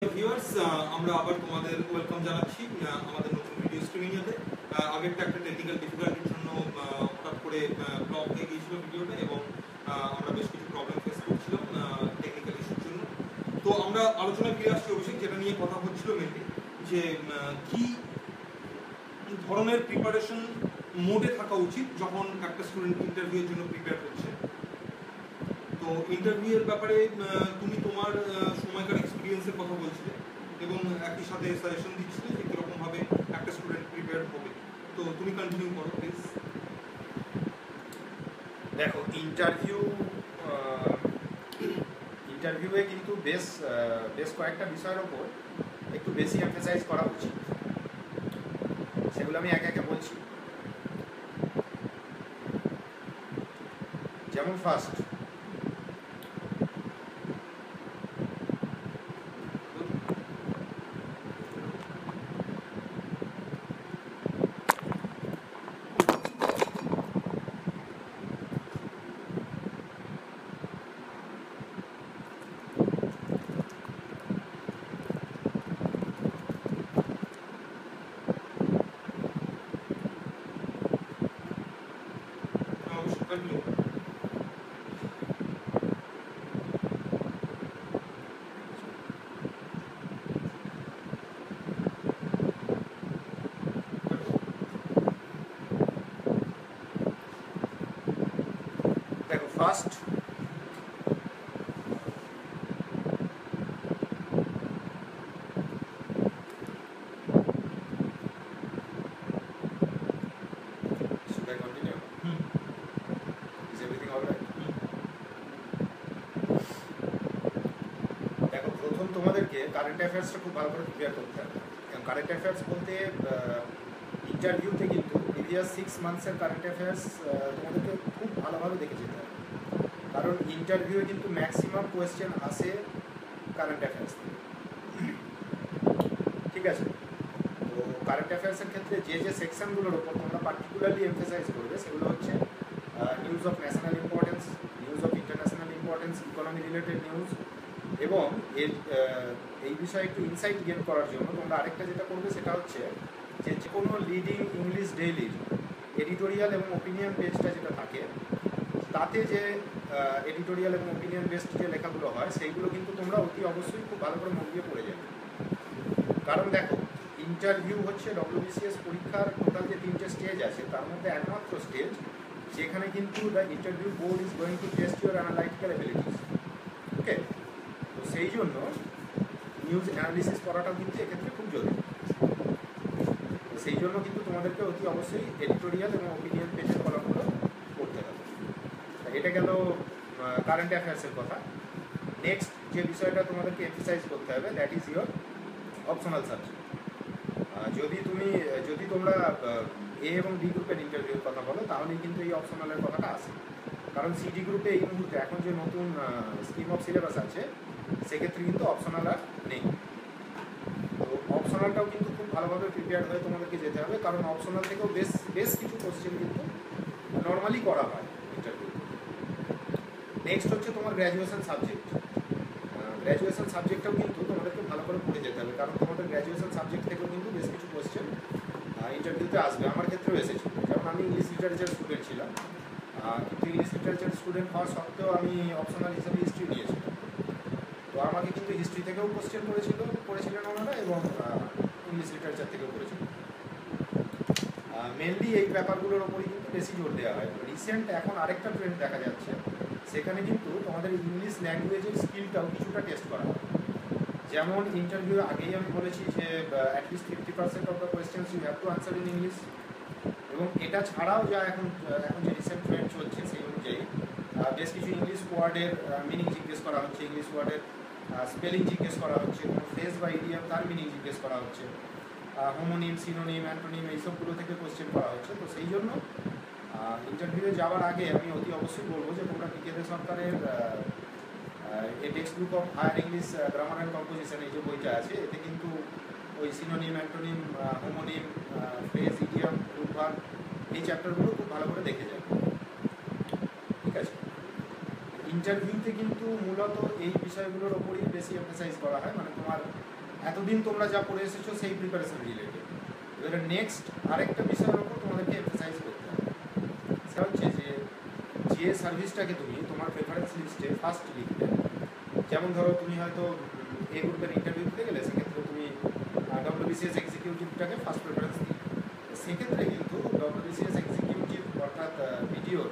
Viewers, আমরা আবার তোমাদের ওয়েলকাম জানাচ্ছি আমাদের নতুন ভিডিও স্ট্রিমিংয়ে। আগেরটা একটা টেকনিক্যাল ডিফিকাল্টির জন্য হঠাৎ করে ব্লক হয়ে গিয়েছিল ভিডিওটা, এবং আমরা বেশ কিছু প্রবলেম ফেস করছিলাম টেকনিক্যাল ইস্যুর জন্য। তো আমরা আলোচনায় ফিরে আসছি অভিষেক, যেটা নিয়ে কথা হচ্ছিল মেনলি যে কি ধরনের প্রিপারেশন মোডে থাকা উচিত যখন একটা স্টুডেন্ট ইন্টারভিউয়ের জন্য প্রিপেয়ার করছে। তো ইন্টারভিউয়ের ব্যাপারে তুমি তোমার সময়কার এক্সপিরিয়েন্সের কথা বলছিলে এবং একই সাথে সাজেশন দিচ্ছিলে যে কীরকমভাবে একটা স্টুডেন্ট প্রিপেয়ার হবে। তো তুমি কন্টিনিউ করো প্লিজ। দেখো, ইন্টারভিউয়ে কিন্তু বেশ কয়েকটা বিষয়ের ওপর একটু বেশি এমফাসাইজ করা উচিত। সেগুলো আমি একে একে বলছি। যেমন first, first should I continue? Is everything all right? দেখো, প্রথম তোমাদেরকে কারেন্ট অ্যাফেয়ার্সটা খুব ভালো করে প্রিপেয়ার করতে হবে। কারেন্ট অ্যাফেয়ার্স বলতে ইন্টারভিউতে কিন্তু প্রিভিয়াস 6 মান্থসের কারেন্ট অ্যাফেয়ার্স তোমাদেরকে খুব ভালোভাবে দেখে যেতে হবে। কারণ ইন্টারভিউয়ে কিন্তু ম্যাক্সিমাম কোয়েশ্চেন আসে কারেন্ট অ্যাফেয়ার্স থেকে। ঠিক আছে? তো কারেন্ট অ্যাফেয়ার্সের ক্ষেত্রে যে যে সেকশনগুলোর ওপর তোমরা পার্টিকুলারলি এমফাসাইজ করবে সেগুলো হচ্ছে news of national importance, news of international importance, economy related news, এবং এই বিষয়ে একটু ইনসাইট গেইন করার জন্য তোমরা আরেকটা যেটা করবে সেটা হচ্ছে যে কোনো লিডিং ইংলিশ ডেইলির এডিটোরিয়াল এবং ওপিনিয়ন পেজটা যেটা থাকে, তাতে যে এডিটোরিয়াল এবং ওপিনিয়ন বেসড যে লেখাগুলো হয় সেইগুলো কিন্তু তোমরা অতি অবশ্যই খুব ভালো করে মন দিয়ে পড়ে যাবে। কারণ দেখো, ইন্টারভিউ হচ্ছে WBCS পরীক্ষার টোটাল যে 3টে স্টেজ আছে তার মধ্যে একমাত্র স্টেজ যেখানে কিন্তু the interview board is going to test your analytical abilities. Okay, তো সেই জন্য নিউজ অ্যানালিসিস করাটাও কিন্তু এক্ষেত্রে খুব জরুরি। সেই জন্য কিন্তু তোমাদেরকে অতি অবশ্যই এডিটোরিয়াল এবং ওপিনিয়ন পেজের কলামগুলো পড়তে হবে। এটা গেল কারেন্ট অ্যাফেয়ার্সের কথা। নেক্সট যে বিষয়টা তোমাদেরকে এমফাসাইজ করতে হবে, that is your optional subject. যদি তোমরা এ এবং বি গ্রুপের ইন্টারভিউর কথা বলো তাহলেই কিন্তু এই অপশনালের কথাটা আসে। কারণ সিডি গ্রুপে এই মুহূর্তে এখন যে নতুন স্কিম অফ সিলেবাস আছে সেক্ষেত্রে কিন্তু অপশনাল আর নেই। তো অপশনালটাও কিন্তু খুব ভালোভাবে প্রিপেয়ার্ড হয়ে তোমাদেরকে যেতে হবে, কারণ অপশনাল থেকেও বেশ কিছু কোশ্চেন কিন্তু নর্মালি করা হয় ইন্টারভিউ। নেক্সট হচ্ছে তোমার গ্র্যাজুয়েশন সাবজেক্ট। গ্র্যাজুয়েশন সাবজেক্টটাও কিন্তু তোমাদেরকে ভালো করে পড়ে যেতে হবে, কারণ তোমাদের গ্র্যাজুয়েশন সাবজেক্ট থেকেও কিন্তু বেশ কিছু কোশ্চেন ইন্টারভিউতে আসবে। আমার ক্ষেত্রেও এসেছিল, যেমন আমি ইংলিশ লিটারেচার স্টুডেন্ট ছিলাম, কিন্তু ইংলিশ লিটারেচার স্টুডেন্ট হওয়া সত্ত্বেও আমি অপশনাল হিসেবে হিস্ট্রি নিয়েছিলাম। তো আমাকে কিন্তু হিস্ট্রি থেকেও কোশ্চেন করেছিলেন ওনারা, এবং ইংলিশ লিটারেচার থেকেও করেছিলেন। মেনলি এই ব্যাপারগুলোর ওপরই কিন্তু বেশি জোর দেওয়া হয়। রিসেন্ট এখন আরেকটা ট্রেন্ড দেখা যাচ্ছে, সেখানে কিন্তু তোমাদের ইংলিশ ল্যাঙ্গুয়েজের স্কিলটাও কিছুটা টেস্ট করা হয়। যেমন ইন্টারভিউর আগেই আমি বলেছি যে at least 50% of the questions you have to answer in English. এবং এটা ছাড়াও যা এখন যে রিসেন্ট ট্রেন্ড চলছে সেই অনুযায়ী বেশ কিছু ইংলিশ ওয়ার্ডের মিনিং জিজ্ঞেস করা হচ্ছে, ইংলিশ ওয়ার্ডের স্পেলিং জিজ্ঞেস করা হচ্ছে, কোনো ফ্রেজ বা ইডিয়াম তার মিনিং জিজ্ঞেস করা হচ্ছে, হোমোনিম, সিনোনিম, অ্যান্টোনিম এইসবগুলো থেকে কোশ্চেন করা হচ্ছে। তো সেই জন্য ইন্টারভিউয়ে যাওয়ার আগে আমি অতি অবশ্যই বলবো যে তোমরা পিকে সরকারের a textbook of higher English grammar and composition এই যে বইটা আছে, এতে কিন্তু ওই synonym, antonym, homonym, phrase, idiom, root verb এই চ্যাপ্টারগুলো খুব ভালো করে দেখে যাবে। ঠিক আছে? ইন্টারভিউতে কিন্তু মূলত এই বিষয়গুলোর ওপরই বেশি এমফাসাইজ করা হয়, মানে তোমার এতদিন তোমরা যা পড়ে এসেছো সেই প্রিপারেশন রিলেটেড। এবারে নেক্সট আরেকটা বিষয়ের উপর তোমাদেরকে এমফাসাইজ করতে হবে, সেটা হচ্ছে যে সার্ভিসটাকে তুমি তোমার প্রেফারেন্স লিস্টে ফার্স্ট লিখবে। যেমন ধরো তুমি হয়তো এ গ্রুপের ইন্টারভিউ দিতে গেলে, সেক্ষেত্রে তুমি WBCS এক্সিকিউটিভটাকে ফার্স্ট প্রেফারেন্স দিবে। সেক্ষেত্রে কিন্তু WBCS এক্সিকিউটিভ অর্থাৎ ভিডিওর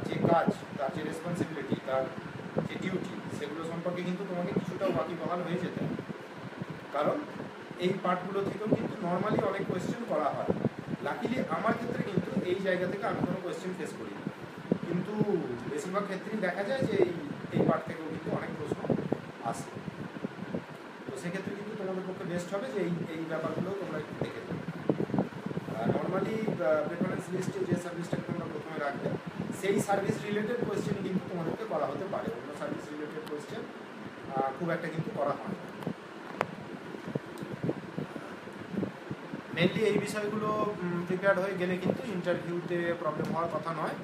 যে কাজ, তার যে রেসপন্সিবিলিটি, তার যে ডিউটি, সেগুলো সম্পর্কে কিন্তু তোমাকে কিছুটা ওয়াকিবহাল হয়ে যেতে হবে। কারণ এই পার্টগুলো থেকেও কিন্তু নর্মালি অনেক কোয়েশ্চেন করা হয়। লাকিলি আমার ক্ষেত্রে কিন্তু এই জায়গা থেকে আমি কোনো কোয়েশ্চেন ফেস করি না, কিন্তু বেশিরভাগ ক্ষেত্রেই দেখা যায় যে এই পার্ট থেকেও কিন্তু অনেক প্রশ্ন আসে। তো সেক্ষেত্রে কিন্তু তোমাদের পক্ষে বেস্ট হবে যে এই ব্যাপারগুলো তোমরা একটু দেখে দেবে। নর্মালি প্রেফারেন্স লিস্টে যে সার্ভিসটাকে তোমরা প্রথমে রাখবে, সেই সার্ভিস রিলেটেড কোয়েশ্চেন কিন্তু তোমাদেরকে করা হতে পারে, অন্য সার্ভিস রিলেটেড কোয়েশ্চেন খুব একটা কিন্তু করা হয় না। মেনলি এই বিষয়গুলো প্রিপেয়ার হয়ে গেলে কিন্তু ইন্টারভিউতে প্রবলেম হওয়ার কথা নয়।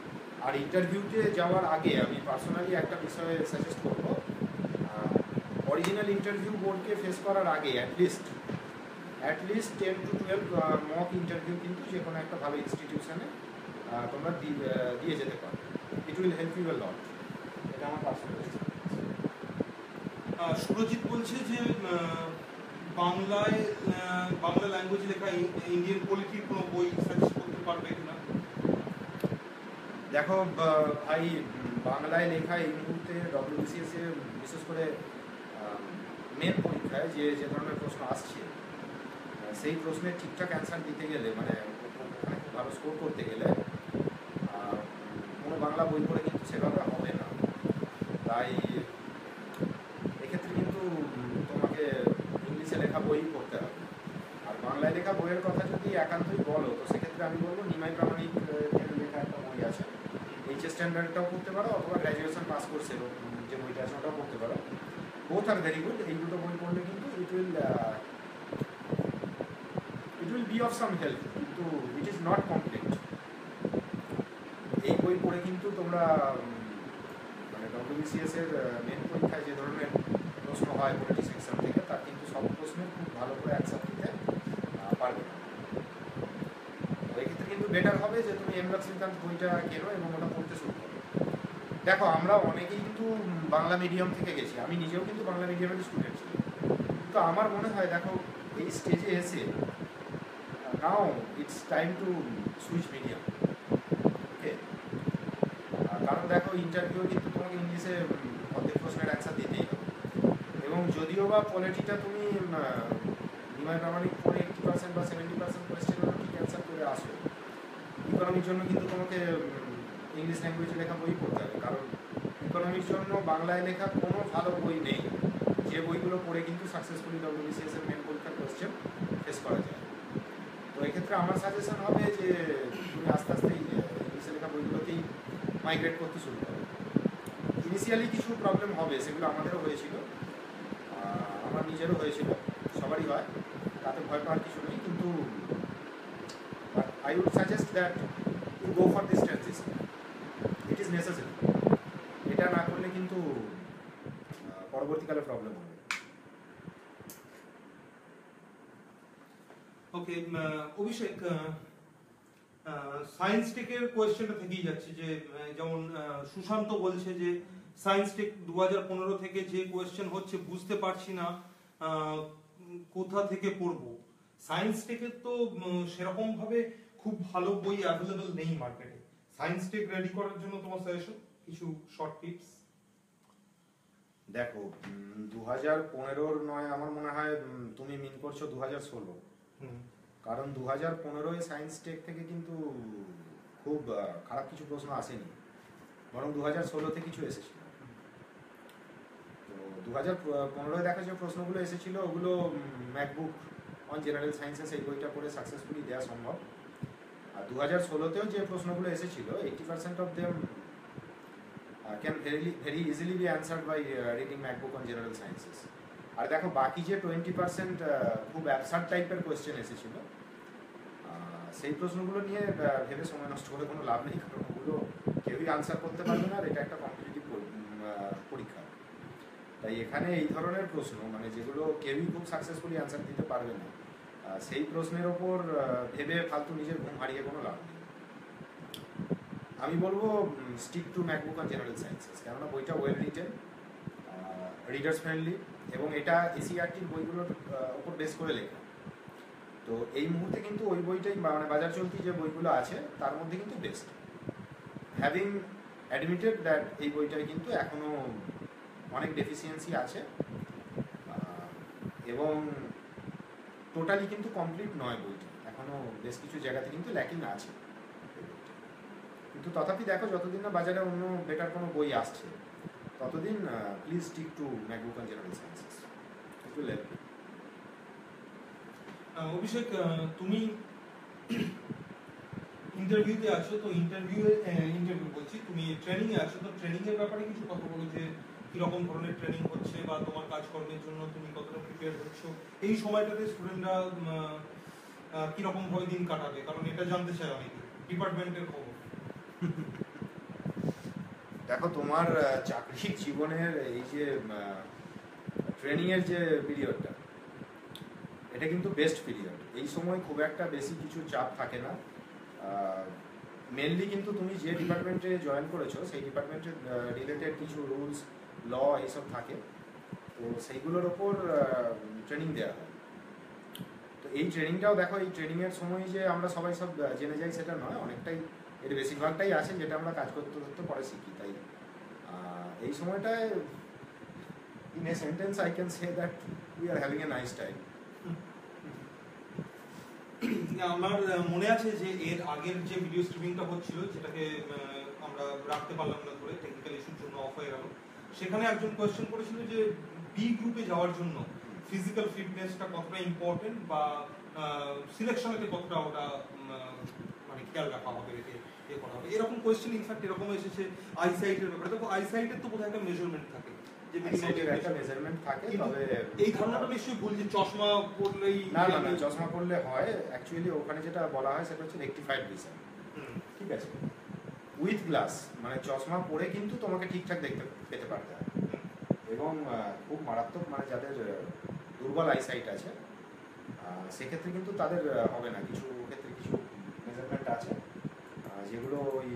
আর ইন্টারভিউতে যাওয়ার আগে আমি পার্সোনালি একটা বিষয়ে সাজেস্ট করবো, অরিজিনাল ইন্টারভিউ বোর্ডকে ফেস করার আগে অ্যাটলিস্ট 10 to 12 মক ইন্টারভিউ কিন্তু যে কোনো একটা ভালো ইনস্টিটিউশনে তোমরা দিয়ে যেতে পারো। It will help U A লট। এটা আমার পার্সোনাল। সুরজিৎ বলছে যে বাংলা ল্যাঙ্গুয়েজ লেখা ইন্ডিয়ান পলিটির কোনো বই সাজেস্ট করতে পারবে কিনা? দেখো ভাই, বাংলায় লেখা এই মুহূর্তে WBCS এ বিশেষ করে মেন পরীক্ষায় যে ধরনের প্রশ্ন আসছে, সেই প্রশ্নের ঠিকঠাক অ্যান্সার দিতে গেলে, মানে ওখানে খুব ভালো স্কোর করতে গেলে কোনো বাংলা বই পড়ে কিন্তু সেভাবে হবে না। তাই এক্ষেত্রে কিন্তু তোমাকে ইংলিশে লেখা বই পড়তে হবে। আর বাংলায় লেখা বইয়ের কথা যদি একান্তই বলো, তো সেক্ষেত্রে আমি বলবো নিমাই প্রামাণিক লেখা একটা বই আছে, HS স্ট্যান্ডার্ডটাও পড়তে পারো, অথবা গ্র্যাজুয়েশন পাস কোর্সের যে বইটা আছে ওটাও পড়তে পারো। Both are very good. এই দুটো বই পড়লে কিন্তু it will be of some help, কিন্তু ইট ইজ নট কমপ্লিট। এই বই পড়ে কিন্তু তোমরা মানে WBCS এর মেন পরীক্ষায় যে ধরনের প্রশ্ন হয় পলিটি সেকশন থেকে, তার কিন্তু সব প্রশ্নের খুব ভালো করে অ্যান্সার দিতে পারবে না। তো এক্ষেত্রে কিন্তু বেটার হবে যে তুমি এম লক্ষ্মীকান্ত বইটা কেনো এবং ওটা পড়তে শুরু করো। দেখো, আমরা অনেকেই কিন্তু বাংলা মিডিয়াম থেকে গেছি, আমি নিজেও কিন্তু বাংলা মিডিয়ামের স্টুডেন্ট ছিলাম। তো আমার মনে হয় দেখো, এই স্টেজে এসে now it's time to switch medium. Okay, কারণ দেখো ইন্টারভিউ কিন্তু তোমাকে ইংলিশে অর্ধেক প্রশ্নের অ্যান্সার দিতেই হবে, এবং যদিও বা পলিটিটা তুমি নিমাই প্রামাণিক 80% বা 70% কোয়েশ্চেনের ঠিক অ্যান্সার করে আসো, ইকোনমির জন্য কিন্তু তোমাকে ইংলিশ ল্যাঙ্গুয়েজে লেখা বই পড়তে হবে। কারণ ইকোনমির জন্য বাংলায় লেখা কোনো ভালো বই নেই, যে বইগুলো পড়ে কিন্তু সাকসেসফুলি WBCS এর মেন পরীক্ষার কোয়েশ্চেন ফেস করা যায়। তো এক্ষেত্রে আমার সাজেশন হবে যে তুমি আস্তে আস্তে ইংলিশে লেখা বইগুলোতেই মাইগ্রেট করতে শুরু করো। ইনিশিয়ালি কিছু প্রবলেম হবে, সেগুলো আমাদেরও হয়েছিল, আমার নিজেরও হয়েছিল, সবারই হয়, তাতে ভয় পাওয়ার কিছু নেই। কিন্তু I would suggest that you go for this transition, it is necessary. এটা না করলে কিন্তু পরবর্তীকালে প্রবলেম হবে। ওকে, অভিষেক, সায়েন্স টেকের কোয়েশ্চেনটা থেকেই যাচ্ছে যে যেমন সুশান্ত বলছে যে সায়েন্স টেক 2015 থেকে যে কোয়েশ্চেন হচ্ছে বুঝতে পারছি না কোথা থেকে পড়বো। সায়েন্স টেকের তো সেরকম ভাবে খুব ভালো বই অ্যাভেলেবল নেই মার্কেটে। সায়েন্স টেক রেডি করার জন্য তোমার সাজেশন কিছু শর্ট টিপস? দেখো, 2015 নয়, আমার মনে হয় তুমি মিন করছো 2016। কারণ 2015 সায়েন্স টেক থেকে কিন্তু খুব খারাপ কিছু প্রশ্ন আসেনি, বরং 2016-তে কিছু এসেছিল। তো 2015 দেখা যে প্রশ্নগুলো এসেছিল, ওগুলো ম্যাকবুক অন জেনারেল সায়েন্সেস এই বইটা পড়ে সাকসেসফুলি দেওয়া সম্ভব। আর 2016-তেও যে প্রশ্নগুলো এসেছিল, 80% of them can very easily be answered by reading MacBook on general sciences. আর দেখো, বাকি যে 20% খুব অ্যাবসার্ড টাইপের কোয়েশ্চেন এসেছিল, সেই প্রশ্নগুলো নিয়ে ভেবে সময় নষ্ট করে কোনো লাভ নেই, কারণ ওগুলো কেউই আনসার করতে পারবে না, আর এটা একটা কম্পিটিটিভ পরীক্ষা। তাই এখানে এই ধরনের প্রশ্ন মানে যেগুলো কেউই খুব সাকসেসফুলি অ্যান্সার দিতে পারবে না, সেই প্রশ্নের ওপর ভেবে ফালতু নিজের ঘুম হারিয়ে কোনো লাভ নেই। আমি বলবো stick to MacBook on general sciences, কেননা বইটা ওয়েল রিটেন, রিডার্স ফ্রেন্ডলি, এবং এটা এসিআরটির বইগুলোর ওপর বেস করে লেখা। তো এই মুহূর্তে কিন্তু ওই বইটাই মানে বাজার চলতি যে বইগুলো আছে তার মধ্যে কিন্তু বেস্ট। হ্যাভিং অ্যাডমিটেড দ্যাট এই বইটায় কিন্তু এখনও অনেক ডেফিসিয়েন্সি আছে এবং টোটালি কিন্তু কমপ্লিট নয় বইটা, এখনও বেশ কিছু জায়গাতে কিন্তু ল্যাকিং আছে। কিন্তু তথাপি দেখো যতদিন না বাজারে অন্য বেটার কোনো বই আসছে ততদিন please stick to MacBook on general sciences. একটু লেট। অভিষেক, তুমি ইন্টারভিউতে আছো, তো ইন্টারভিউ বলছি, তুমি ট্রেনিং এ আছো, তো ট্রেনিং এর ব্যাপারে কিছু কথা বলো যে কিরকম ধরনের ট্রেনিং হচ্ছে বা তোমার কাজকর্মের জন্য তুমি কতটা প্রিপেয়ার হচ্ছ এই সময়টাতে, স্টুডেন্টরা কিরকম ভাবে দিন কাটাবে, কারণ এটা জানতে চাই অনেকে ডিপার্টমেন্টের খবর। দেখো তোমার চাকরির জীবনের এই যে ট্রেনিং এর যে পিরিয়ডটা, এটা কিন্তু বেস্ট পিরিয়ড। এই সময় খুব একটা বেশি কিছু চাপ থাকে না। মেনলি কিন্তু তুমি যে ডিপার্টমেন্টে জয়েন করেছো সেই ডিপার্টমেন্টের রিলেটেড কিছু রুলস ল এইসব থাকে, তো সেইগুলোর ওপর ট্রেনিং দেওয়া হয়। তো এই ট্রেনিংটাও দেখো, এই ট্রেনিংয়ের সময় যে আমরা সবাই সব জেনে যাই সেটা নয়, অনেকটাই এর বেশিরভাগটাই আছে যেটা আমরা কাজ করতে করতে পরে শিখি। তাই এই সময়টায় in a sentence I can say that we are having a nice time. আমার মনে আছে যে এর আগের যে ভিডিও স্ট্রিমিংটা হচ্ছিল, যেটাকে আমরা রাখতে পারলাম না ধরে টেকনিক্যাল ইস্যুর জন্য অফ হয়ে গেল, সেখানে একজন কোয়েশ্চেন করেছিল যে বি গ্রুপে যাওয়ার জন্য ফিজিক্যাল ফিটনেসটা কতটা ইম্পর্টেন্ট বা সিলেকশনেতে কতটা ওটা মানে খেয়াল রাখা হবে, রেখে ইয়ে করা হবে, এরকম কোয়েশ্চেন ইনফ্যাক্ট এরকম এসেছে আইসাইটের ব্যাপারে। দেখো আইসাইটের তো বোধহয় একটা মেজারমেন্ট থাকে, যে মেজারমেন্ট থাকে, তবে এই ধারণাটা নিশ্চয়ই ভুল যে চশমা পরলেই না, চশমা পরলে হয়। অ্যাকচুয়ালি ওখানে যেটা বলা হয় সেটা হচ্ছে রেকটিফাইড ভিশন, ঠিক আছে, উইথ গ্লাস, মানে চশমা পরে কিন্তু তোমাকে ঠিকঠাক দেখতে পেতে পারতে হবে। এবং খুব মারাত্মক মানে যাদের দুর্বল আইসাইট আছে সেক্ষেত্রে কিন্তু তাদের হবে না। কিছু ক্ষেত্রে কিছু মেজারমেন্ট আছে যেগুলো ওই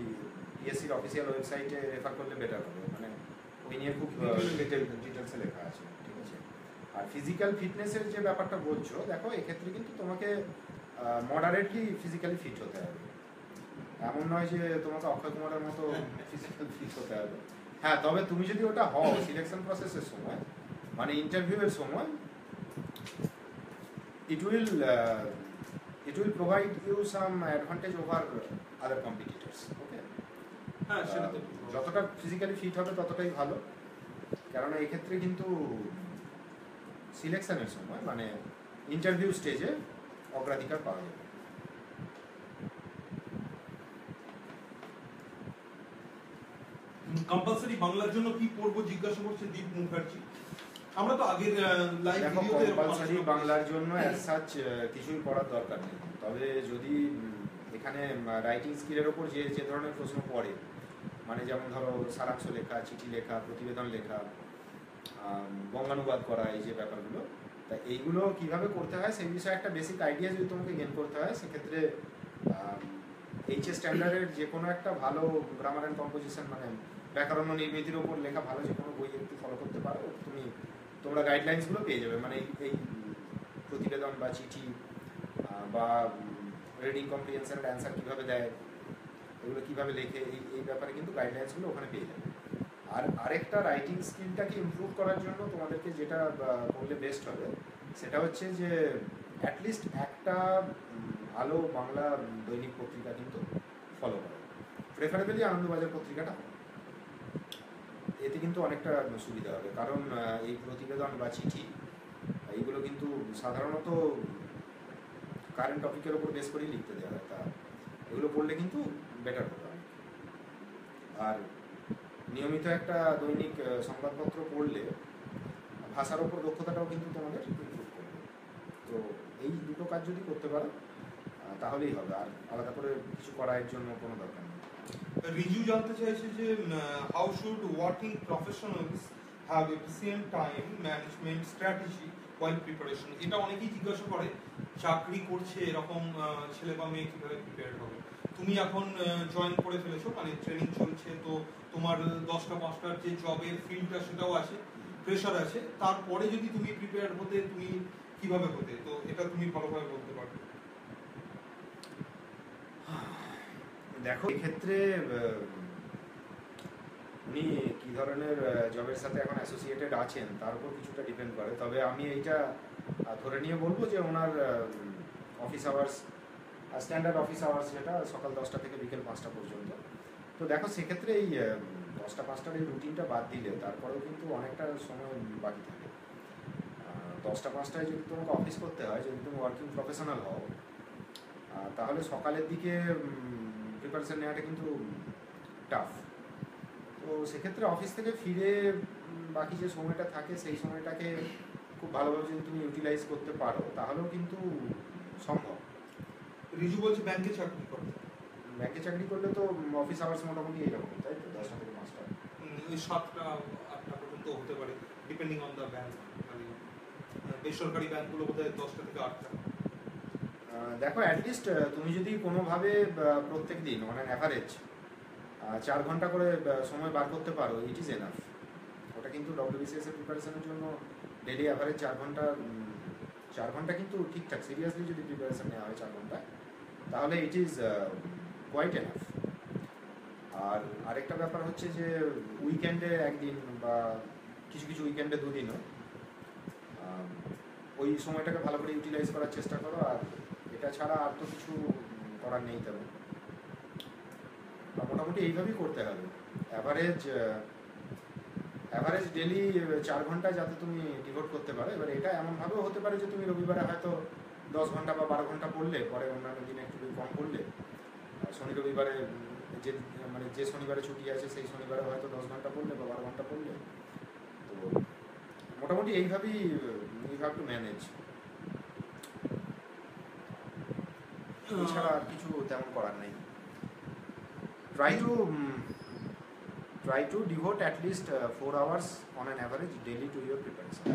পিএসসির অফিসিয়াল ওয়েবসাইটে রেফার করলে বেটার হবে, মানে ওই নিয়ে খুব ডিটেলসে লেখা আছে, ঠিক আছে। আর ফিজিক্যাল ফিটনেসের যে ব্যাপারটা বলছো, দেখো এক্ষেত্রে কিন্তু তোমাকে মডারেটলি ফিজিক্যালি ফিট হতে হবে। এমন নয় যে তোমাকে অক্ষয় কুমারের মতো ফিজিক্যাল ফিট হতে হবে। হ্যাঁ, তবে তুমি যদি ওটা হও সিলেকশন প্রসেসের সময়, মানে ইন্টারভিউয়ের সময়, it will provide you some advantage over other competitors. Okay? হ্যাঁ, সেটা তো যতটা ফিজিক্যালি ফিট হবে ততটাই ভালো, কারণ এই ক্ষেত্রে কিন্তু সিলেকশনের সময় মানে ইন্টারভিউ স্টেজে অগ্রাধিকার পাওয়া যাবে। কম্পালসারি বাংলার জন্য কি পড়বো জিজ্ঞাসা করছে দীপ মুখার্জি। আমরা তো আগের লাইভ ভিডিওতে কম্পালসারি বাংলার জন্য অ্যাজ সাচ কিছুই পড়ার দরকার নেই। তবে যদি এখানে রাইটিং স্কিলের ওপর যে ধরনের প্রশ্ন পড়ে, মানে যেমন ধরো সারাংশ লেখা, চিঠি লেখা, প্রতিবেদন লেখা, বঙ্গানুবাদ করা, এই যে ব্যাপারগুলো, তা এইগুলো কিভাবে করতে হয় সেই বিষয়ে একটা বেসিক আইডিয়া যদি তোমাকে গেইন করতে হয়, সেক্ষেত্রে এইচএস স্ট্যান্ডার্ডের যে কোনো একটা ভালো গ্রামার অ্যান্ড কম্পোজিশন মানে ব্যাকরণ নির্মিতির ওপর লেখা ভালো যে কোনো বই একটু ফলো করতে পারো, তোমরা গাইডলাইন্সগুলো পেয়ে যাবে। মানে এই প্রতিবেদন বা চিঠি বা রিডিং কম্প্রিহেনশন অ্যান্সার কীভাবে দেয়, এগুলো কীভাবে লেখে, এই ব্যাপারে কিন্তু গাইডলাইন্সগুলো ওখানে পেয়ে যাবে। আর আরেকটা রাইটিং স্কিলটাকে ইমপ্রুভ করার জন্য তোমাদেরকে যেটা করলে বেস্ট হবে সেটা হচ্ছে যে অ্যাটলিস্ট একটা ভালো বাংলা দৈনিক পত্রিকা কিন্তু ফলো করা, প্রেফারেবলি আনন্দবাজার পত্রিকাটা। এতে কিন্তু অনেকটা সুবিধা হবে, কারণ এই প্রতিবেদন বা চিঠি এইগুলো কিন্তু সাধারণত কারেন্ট টপিকের ওপর বেস করেই লিখতে দেওয়া হয়, তা এগুলো পড়লে কিন্তু বেটার হবে। আর নিয়মিত একটা দৈনিক সংবাদপত্র পড়লে ভাষার ওপর দক্ষতাটাও কিন্তু তোমাদের ইমপ্রুভ করবে। তো এই দুটো কাজ যদি করতে পারো তাহলেই হবে, আর আলাদা করে কিছু করার জন্য কোনো দরকার নেই। রিজু জানতে চাইছে যে how should working professionals have efficient time management strategy while preparation. এটা অনেকেই জিজ্ঞাসা করে চাকরি করছে এরকম ছেলে বা মেয়ে কীভাবে প্রিপেয়ার হবে। তুমি এখন জয়েন করে ফেলেছো, মানে ট্রেনিং চলছে, তো তোমার 10টা 5টার যে জবের ফিল্ডটা সেটাও আছে, প্রেশার আছে, তারপরে যদি তুমি প্রিপেয়ার হতে তুমি কিভাবে হতে, তো এটা তুমি ভালোভাবে বলতে পারবে। দেখো এক্ষেত্রে উনি কী ধরনের জবের সাথে এখন অ্যাসোসিয়েটেড আছেন তার উপর কিছুটা ডিপেন্ড করে। তবে আমি এইটা ধরে নিয়ে বলবো যে ওনার office hours standard office hours যেটা সকাল 10টা থেকে বিকেল 5টা পর্যন্ত। তো দেখো সেক্ষেত্রে এই 10টা 5টার এই রুটিনটা বাদ দিলে তারপরেও কিন্তু অনেকটা সময় বাকি থাকে। 10টা 5টায় যদি তোমাকে অফিস করতে হয়, যদি তুমি ওয়ার্কিং প্রফেশনাল হও, তাহলে সকালের দিকে প্রিপারেশন নেওয়াটা কিন্তু টাফ। তো সেক্ষেত্রে অফিস থেকে ফিরে বাকি যে সময়টা থাকে সেই সময়টাকে খুব ভালোভাবে যদি তুমি ইউটিলাইজ করতে পারো তাহলেও কিন্তু সম্ভব। রিজু বলছে ব্যাংকে চাকরি করে। ব্যাংকে চাকরি করলে তো অফিস আওয়ার্স মোটামুটি এইরকম, তাই তো 10টা থেকে 5টা, ওই 7টা 8টা পর্যন্ত হতে পারে ডিপেন্ডিং অন দ্য ব্যাংক। মানে বেসরকারি ব্যাংকগুলো বোধহয় 10টা থেকে 8টা। দেখো অ্যাটলিস্ট তুমি যদি কোনোভাবে প্রত্যেক দিন অন অ্যান অ্যাভারেজ 4 ঘন্টা করে সময় বার করতে পারো, ইট ইজ এনাফ। ওটা কিন্তু ডব্লিউবিসিএস এর প্রিপারেশনের জন্য ডেলি অ্যাভারেজ 4 ঘন্টা কিন্তু ঠিকঠাক সিরিয়াসলি যদি প্রিপারেশন নেওয়া হয় 4 ঘন্টা, তাহলে ইট ইজ কোয়াইট এনাফ। আর আরেকটা ব্যাপার হচ্ছে যে উইকেন্ডে একদিন বা কিছু কিছু উইকেন্ডে 2 দিনও ওই সময়টাকে ভালো করে ইউটিলাইজ করার চেষ্টা করো। আর এটা ছাড়া আর তো কিছু করার নেই তেমন। মোটামুটি এইভাবেই করতে হবে। অ্যাভারেজ ডেলি 4 ঘন্টা যাতে তুমি ডিভোট করতে পারো। এবার এটা এমনভাবেও হতে পারে যে তুমি রবিবারে হয়তো 10 ঘন্টা বা 12 ঘন্টা পড়লে, পরে অন্যান্য দিনে একটু কম পড়লে, শনি রবিবারে যে শনিবারে ছুটি আছে সেই শনিবারে হয়তো 10 ঘন্টা পড়লে বা 12 ঘন্টা পড়লে। তো মোটামুটি এইভাবেই ইউ হ্যাভ টু ম্যানেজ। এছাড়া আর কিছু তেমন করার নেই। try to devote at least 4 hours on an average daily to your preparation.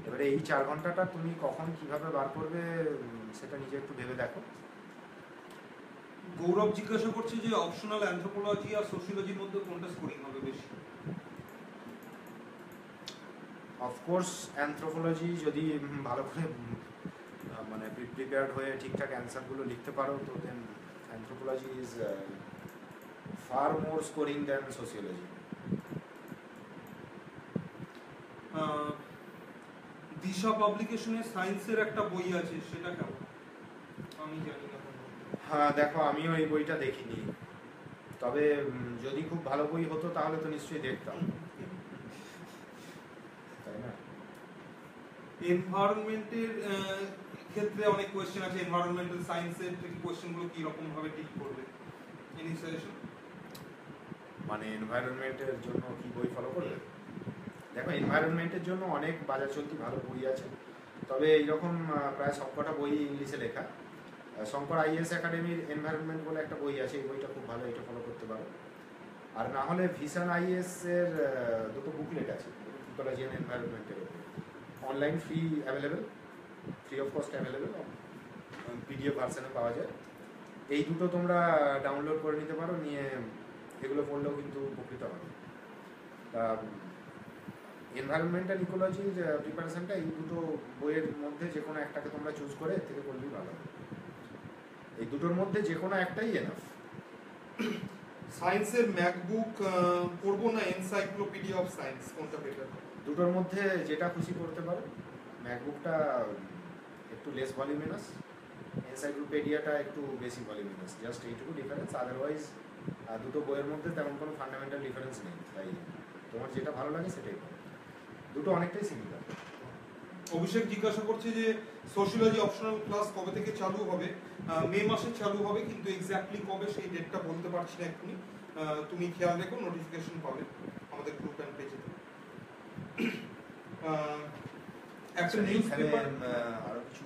এবারে এই 4 ঘন্টাটা তুমি কখন কিভাবে বার করবে সেটা নিজে একটু ভেবে দেখো। গৌরব জিজ্ঞাসা করছে যে অপশনাল অ্যানথ্রোপোলজি আর সোশিওলজির মধ্যে কোনটা স্কোরিং হবে বেশি? অফকোর্স অ্যানথ্রোপোলজি যদি ভালো করে মানে প্রিপেয়ার্ড হয়ে ঠিকঠাক অ্যান্সারগুলো লিখতে পারো, তো then anthropology is far more scoring than sociology. Disha পাবলিকেশনের সায়েন্সের একটা বই আছে, সেটা কেমন? আমি জানি না। হ্যাঁ দেখো, আমিও এই বইটা দেখিনি, তবে যদি খুব ভালো বই হতো তাহলে তো নিশ্চয়ই দেখতাম, তাই না? এনভায়রনমেন্টের ক্ষেত্রে অনেক কোয়েশ্চেন আছে। এনভায়রনমেন্টাল সায়েন্সের কোয়েশ্চেনগুলো কি রকম ভাবে ডিল করবে? Any suggestion? মানে এনভায়রনমেন্টের জন্য কি বই ফলো করবে? দেখো এনভায়রনমেন্টের জন্য অনেক বাজার চলতি ভালো বই আছে, তবে এইরকম প্রায় সবকটা বই ইংলিশে লেখা। শঙ্কর আইএস একাডেমির এনভায়রনমেন্ট বলে একটা বই আছে, এই বইটা খুব ভালো, এটা ফলো করতে পারো। আর না হলে ভিশন আইএস এর দুটো বুকলেট আছে ইকোলজি অ্যান্ড এনভায়রনমেন্টের উপর, online free available, free of cost available, PDF ভার্সনে পাওয়া যায়। এই দুটো তোমরা ডাউনলোড করে নিতে পারো, নিয়ে এগুলো পড়লেও কিন্তু উপকৃত হবে। এনভায়রনমেন্টাল ইকোলজির প্রিপারেশনটা এই দুটো বইয়ের মধ্যে যে কোনো একটাকে তোমরা চুজ করে এর থেকে করলেই ভালো হবে। এই দুটোর মধ্যে যে কোনো একটাই এনাফ। সায়েন্সের ম্যাকবুক পড়বো না এনসাইক্লোপিডিয়া অফ সায়েন্স, কোনটা বেটার? দুটোর মধ্যে যেটা খুশি করতে পারো। ম্যাকবুকটা একটু লেস ভলিউমিনাস, এনসাইক্লোপিডিয়াটা একটু বেশি ভলিউমিনাস, জাস্ট এইটুকু ডিফারেন্স। আদারওয়াইজ দুটো বইয়ের মধ্যে তেমন কোনো ফান্ডামেন্টাল ডিফারেন্স নেই, তাই তোমার যেটা ভালো লাগে সেটাই করো, দুটো অনেকটাই সিমিলার। অভিষেক জিজ্ঞাসা করছে যে সোশিওলজি অপশনাল ক্লাস কবে থেকে চালু হবে? মে মাসে চালু হবে, কিন্তু এক্স্যাক্টলি কবে সেই ডেটটা বলতে পারছি না এক্ষুনি। তুমি খেয়াল রেখো, নোটিফিকেশন পাবে আমাদের গ্রুপ অ্যান্ড পেজে। একটা নিউজ পেপার, আরো কিছু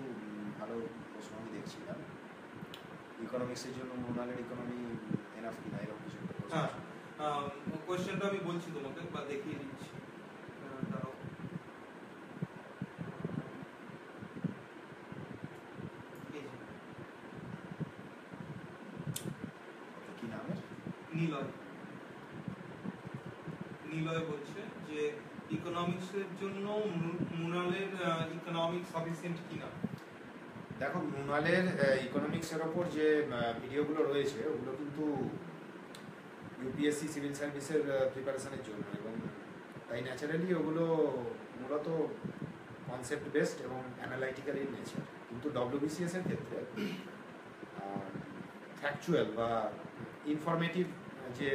ভালো প্রশ্ন আমি দেখছিলাম। ইকোনমিক্সের জন্য মোনালের ইকোনমি এনাফ কিনা, এরকম কিছু। হ্যাঁ, কোয়েশ্চেনটা আমি বলছি তোমাকে বা দেখিয়ে দিচ্ছি। নিলয় বলছে যে ইকোনমিক্সের জন্য মুনালের ইকোনমিক সাফিসিয়েন্ট কিনা। দেখো, মুনালের ইকোনমিক্সের ওপর যে ভিডিওগুলো রয়েছে ওগুলো কিন্তু ইউপিএসসি সিভিল সার্ভিসের প্রিপারেশনের জন্য, এবং তাই ন্যাচারালি ওগুলো মূলত কনসেপ্ট বেসড এবং অ্যানালাইটিক্যাল ইন নেচার। কিন্তু ডব্লিউবিসিএস এর ক্ষেত্রে ফ্যাকচুয়াল বা ইনফরমেটিভ যে